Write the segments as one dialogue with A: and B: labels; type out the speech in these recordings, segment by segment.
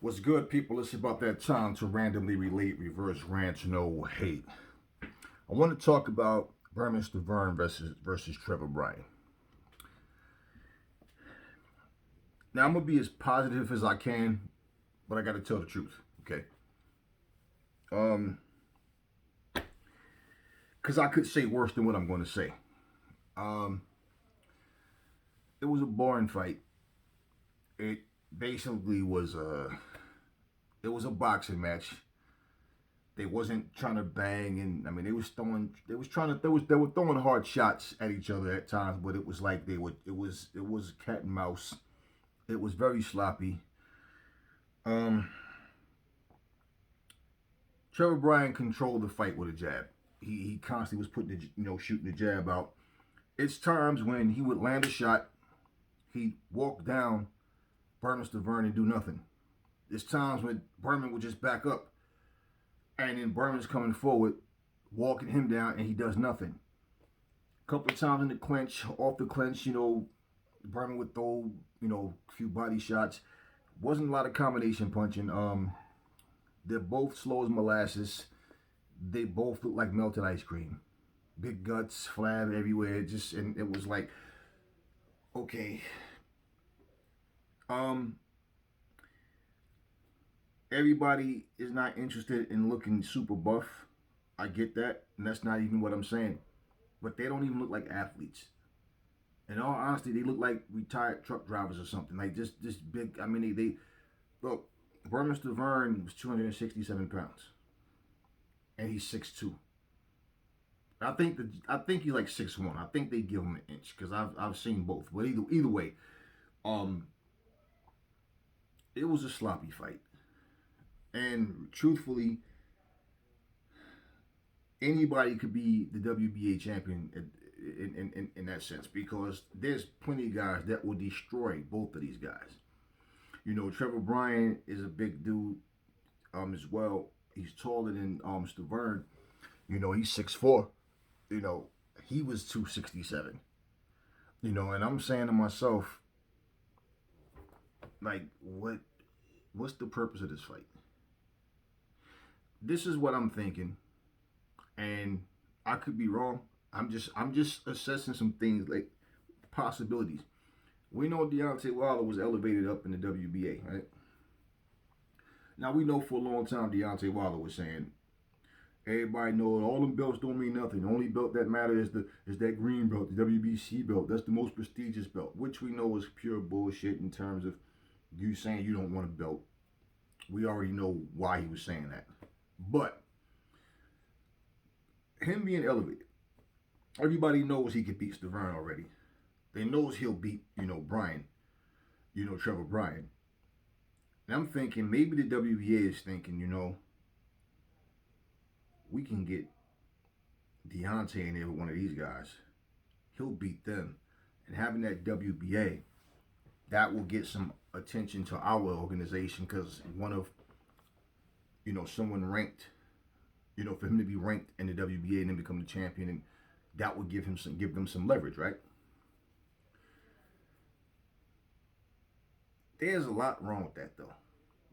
A: What's good, people? It's about that time to randomly relate, reverse rant, no hate. I want to talk about Bermane Stiverne versus Trevor Bryan. Now I'm gonna be as positive as I can, but I got to tell the truth, okay? Um, because I could say worse than what I'm going to say. Um, it was a boring fight. It basically was a boxing match. They wasn't trying to bang, and I mean they were throwing hard shots at each other at times, but it was like it was cat and mouse. It was very sloppy. Um, Trevor Bryan controlled the fight with a jab. He constantly was putting shooting the jab out. It's times when he would land a shot, he'd walk down Bermane Stiverne and do nothing. There's times when Bermane would just back up, and then Bermane's coming forward, walking him down, and he does nothing. A couple of times in the clinch, off the clinch, Bermane would throw, a few body shots. Wasn't a lot of combination punching. They're both slow as molasses. They both look like melted ice cream. Big guts, flab everywhere. And it was like, okay. Um, Everybody is not interested in looking super buff. I get that, and that's not even what I'm saying. But they don't even look like athletes. In all honesty, they look like retired truck drivers or something. Like just big. I mean, they look. Bermane Stiverne was 267 pounds, and he's 6'2". I think he's like 6'1". I think they give him an inch because I've seen both. But either way, um, it was a sloppy fight, and truthfully, anybody could be the WBA champion in that sense because there's plenty of guys that will destroy both of these guys. Trevor Bryan is a big dude as well. He's taller than Stiverne. He's 6'4". You know, he was 267. And I'm saying to myself, like, what's the purpose of this fight? This is what I'm thinking, and I could be wrong. I'm just assessing some things like possibilities. We know Deontay Wilder was elevated up in the WBA, right? Now we know for a long time Deontay Wilder was saying, everybody knows all them belts don't mean nothing. The only belt that matters is that green belt, the WBC belt. That's the most prestigious belt, which we know is pure bullshit in terms of you saying you don't want a belt. We already know why he was saying that. But him being elevated, everybody knows he could beat Stiverne already. They knows he'll beat, Bryan, Trevor Bryan. And I'm thinking maybe the WBA is thinking, we can get Deontay in there with one of these guys. He'll beat them. And having that WBA, that will get some attention to our organization because one of, someone ranked, for him to be ranked in the WBA and then become the champion, and that would give them some leverage, right? There's a lot wrong with that though.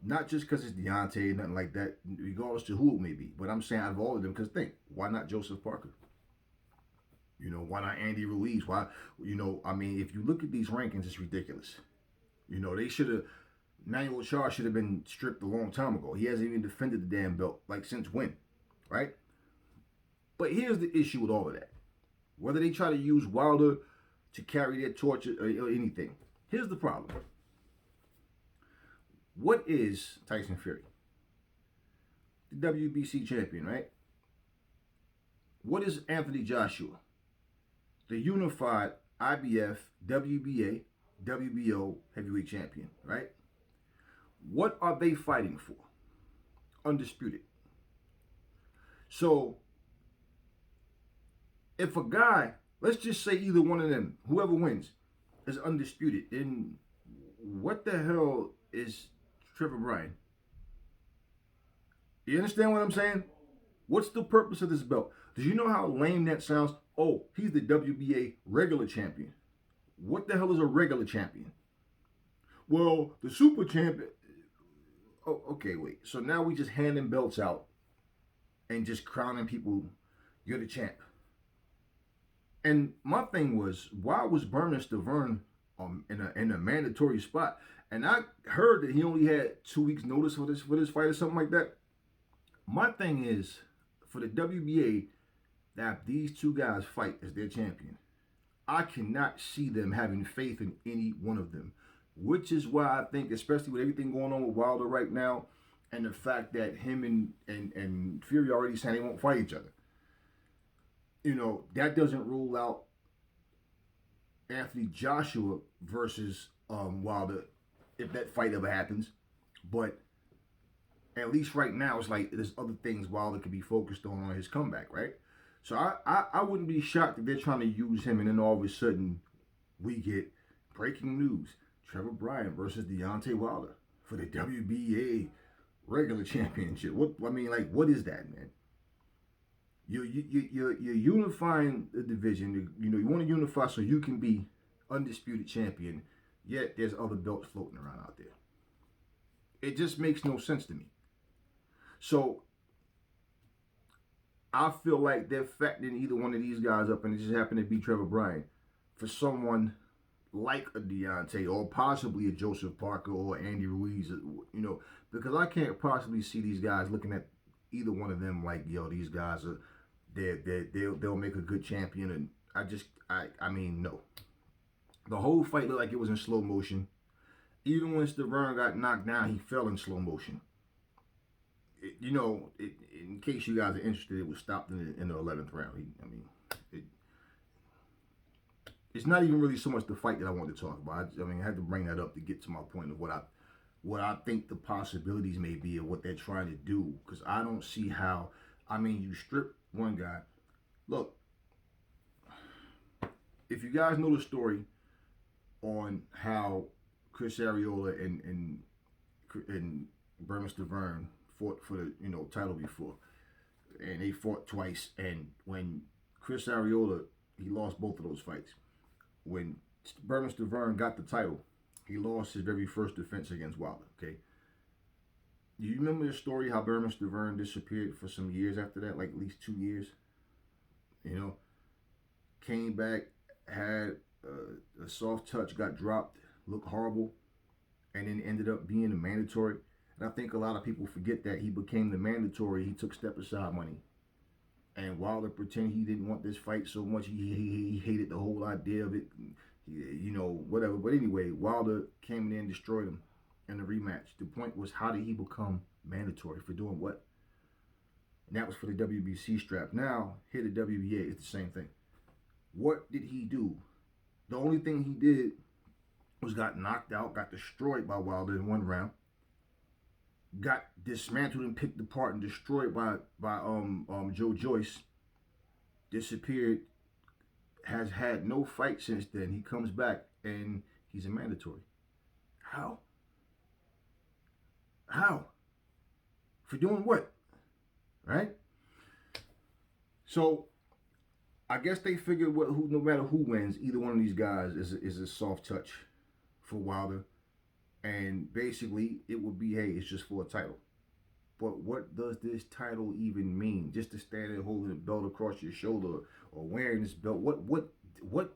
A: Not just because it's Deontay, nothing like that, regardless to who it may be. But I'm saying out of all of them, because think, why not Joseph Parker? Why not Andy Ruiz? Why, if you look at these rankings, it's ridiculous. They should have, Manuel Charles should have been stripped a long time ago. He hasn't even defended the damn belt, like since when, right? But here's the issue with all of that. Whether they try to use Wilder to carry their torch or anything, here's the problem. What is Tyson Fury? The WBC champion, right? What is Anthony Joshua? The unified IBF, WBA, WBO heavyweight champion, right? What are they fighting for? Undisputed. So, if a guy, let's just say either one of them, whoever wins, is undisputed, then what the hell is Trevor Bryan? You understand what I'm saying? What's the purpose of this belt? Do you know how lame that sounds? Oh, he's the WBA regular champion. What the hell is a regular champion? Well, the super champion. Oh, okay, wait. So now we just handing belts out and just crowning people. You're the champ. And my thing was, why was Bermane Stiverne in a mandatory spot? And I heard that he only had 2 weeks notice for this fight or something like that. My thing is, for the WBA to have these two guys fight as their champion, I cannot see them having faith in any one of them. Which is why I think, especially with everything going on with Wilder right now, and the fact that him and Fury already saying they won't fight each other. That doesn't rule out Anthony Joshua versus Wilder if that fight ever happens. But at least right now, it's like there's other things Wilder could be focused on his comeback, right? So I wouldn't be shocked if they're trying to use him, and then all of a sudden we get breaking news: Trevor Bryan versus Deontay Wilder for the WBA regular championship. What is that, man? You're unifying the division. You want to unify so you can be undisputed champion. Yet there's other belts floating around out there. It just makes no sense to me. So I feel like they're fattening either one of these guys up, and it just happened to be Trevor Bryan, for someone like a Deontay or possibly a Joseph Parker or Andy Ruiz, because I can't possibly see these guys looking at either one of them like, yo, these guys are they'll make a good champion. And I mean, no. The whole fight looked like it was in slow motion. Even when Stiverne got knocked down, he fell in slow motion. In case you guys are interested, it was stopped in the 11th round. It's not even really so much the fight that I wanted to talk about. I had to bring that up to get to my point of what I think the possibilities may be of what they're trying to do. Because I don't see how. You strip one guy. Look, if you guys know the story on how Chris Arreola and Bermane Stiverne fought for the title before, and they fought twice. And when Chris Arreola, he lost both of those fights. When Bermane Stiverne got the title, he lost his very first defense against Wilder. Okay, do you remember the story how Bermane Stiverne disappeared for some years after that, like at least 2 years? Came back, had a soft touch, got dropped, looked horrible, and then ended up being a mandatory. And I think a lot of people forget that he became the mandatory. He took step aside money. And Wilder pretended he didn't want this fight so much. He hated the whole idea of it. Whatever. But anyway, Wilder came in and destroyed him in the rematch. The point was, how did he become mandatory? For doing what? And that was for the WBC strap. Now, here the WBA, it's the same thing. What did he do? The only thing he did was got knocked out, got destroyed by Wilder in one round. Got dismantled and picked apart and destroyed by Joe Joyce. Disappeared. Has had no fight since then. He comes back and he's a mandatory. How? For doing what? Right? So I guess they figured no matter who wins, either one of these guys is a soft touch for Wilder. And basically, it would be, hey, it's just for a title. But what does this title even mean? Just to stand there holding a belt across your shoulder or wearing this belt, what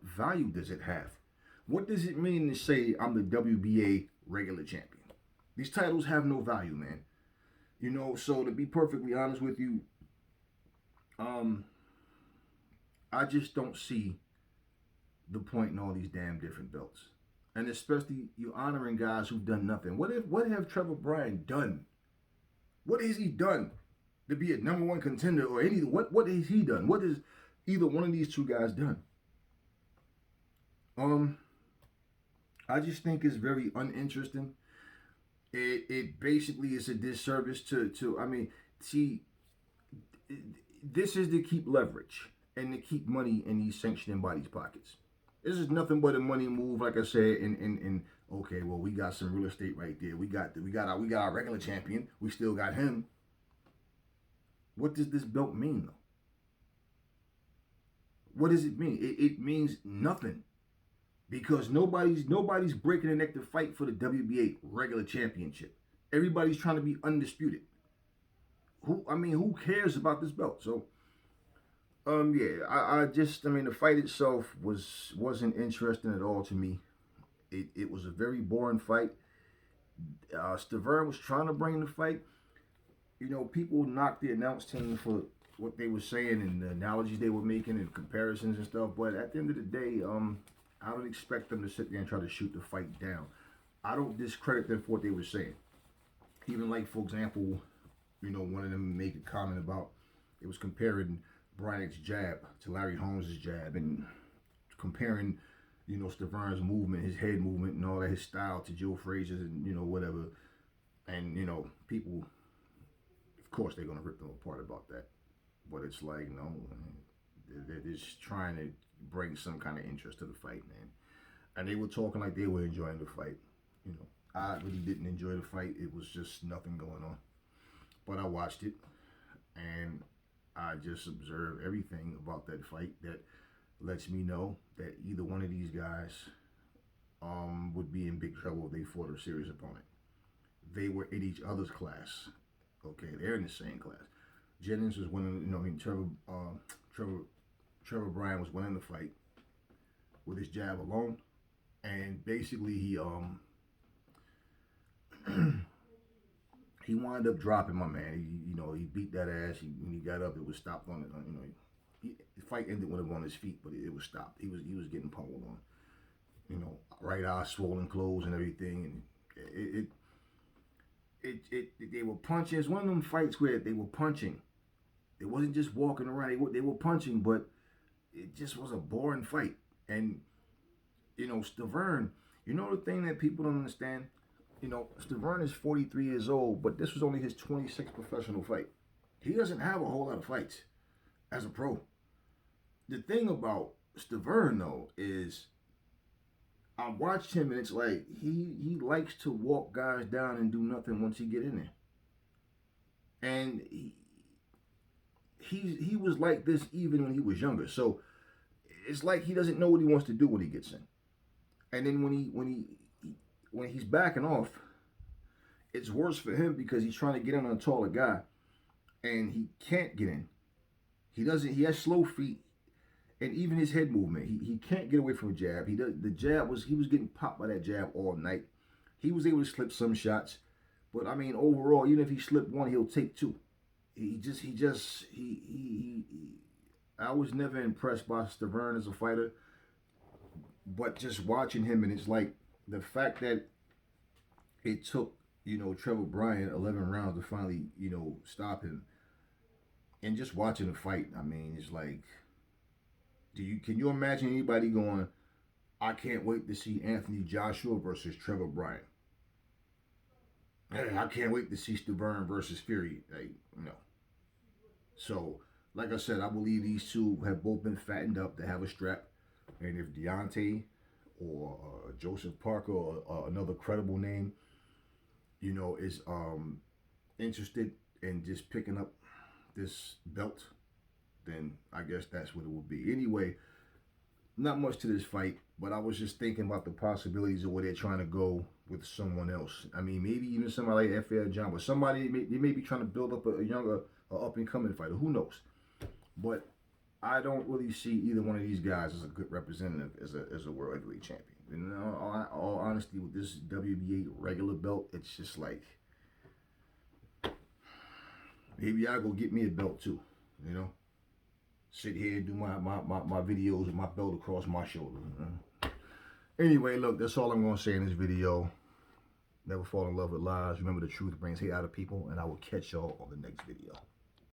A: value does it have? What does it mean to say I'm the WBA regular champion? These titles have no value, man. So to be perfectly honest with you, I just don't see the point in all these damn different belts. And especially you honoring guys who've done nothing. What have Trevor Bryan done? What has he done to be a number one contender or anything? What has he done? What has either one of these two guys done? I just think it's very uninteresting. It basically is a disservice to this is to keep leverage and to keep money in these sanctioning bodies' pockets. This is nothing but a money move, like I said. Okay, well, we got some real estate right there. We got our regular champion. We still got him. What does this belt mean, though? What does it mean? It means nothing, because nobody's breaking the neck to fight for the WBA regular championship. Everybody's trying to be undisputed. Who cares about this belt? So, yeah, I mean, the fight itself wasn't interesting at all to me. It was a very boring fight. Stiverne was trying to bring the fight. You know, people knocked the announce team for what they were saying and the analogies they were making and comparisons and stuff. But at the end of the day, I don't expect them to sit there and try to shoot the fight down. I don't discredit them for what they were saying. Even like, for example, you know, one of them made a comment about it was comparing Bryant's jab to Larry Holmes' jab and comparing, you know, Stiverne's movement, his head movement and all that, his style to Joe Frazier's and, you know, whatever. And, you know, people, of course, they're going to rip them apart about that. But it's like, no, they're just trying to bring some kind of interest to the fight, man. And they were talking like they were enjoying the fight. You know, I really didn't enjoy the fight. It was just nothing going on. But I watched it, and I just observed everything about that fight that lets me know that either one of these guys would be in big trouble if they fought a serious opponent. They were in each other's class. Okay, they're in the same class. Jennings was winning, you know, I mean, Trevor Bryan was winning the fight with his jab alone, and basically he he wound up dropping my man. He, you know, he beat that ass. When he got up, it was stopped on it. You know, the fight ended with him on his feet, but it was stopped. He was getting pummeled on. You know, right eye swollen, clothes and everything, and they were punching. It's one of them fights where they were punching. It wasn't just walking around. They were punching, but it just was a boring fight. And, you know, Stiverne, you know the thing that people don't understand? You know, Stiverne is 43 years old, but this was only his 26th professional fight. He doesn't have a whole lot of fights as a pro. The thing about Stiverne, though, is I watched him, and it's like he likes to walk guys down and do nothing once he get in there. And he was like this even when he was younger. So it's like he doesn't know what he wants to do when he gets in. And then when he's backing off, it's worse for him because he's trying to get in on a taller guy, and he can't get in. He doesn't. He has slow feet, and even his head movement, he can't get away from a jab. The jab he was getting popped by that jab all night. He was able to slip some shots, but I mean overall, even if he slipped one, he'll take two. I was never impressed by Stiverne as a fighter, but just watching him, and it's like the fact that it took, you know, Trevor Bryan 11 rounds to finally, you know, stop him, and just watching the fight, I mean, it's like, can you imagine anybody going, I can't wait to see Anthony Joshua versus Trevor Bryan. Hey, I can't wait to see Stiverne versus Fury. Like, no. So, like I said, I believe these two have both been fattened up to have a strap. And if Deontay or Joseph Parker or another credible name, you know, is interested in just picking up this belt, then I guess that's what it will be. Anyway, not much to this fight, but I was just thinking about the possibilities of where they're trying to go with someone else. I mean, maybe even somebody like F.A. John, but somebody, they may be trying to build up a younger, up-and-coming fighter. Who knows? But I don't really see either one of these guys as a good representative as a world heavyweight champion. And in all honesty, with this WBA regular belt, it's just like, maybe I'll go get me a belt too, you know? Sit here and do my videos with my belt across my shoulder. Anyway, look, that's all I'm going to say in this video. Never fall in love with lies. Remember, the truth brings hate out of people, and I will catch y'all on the next video.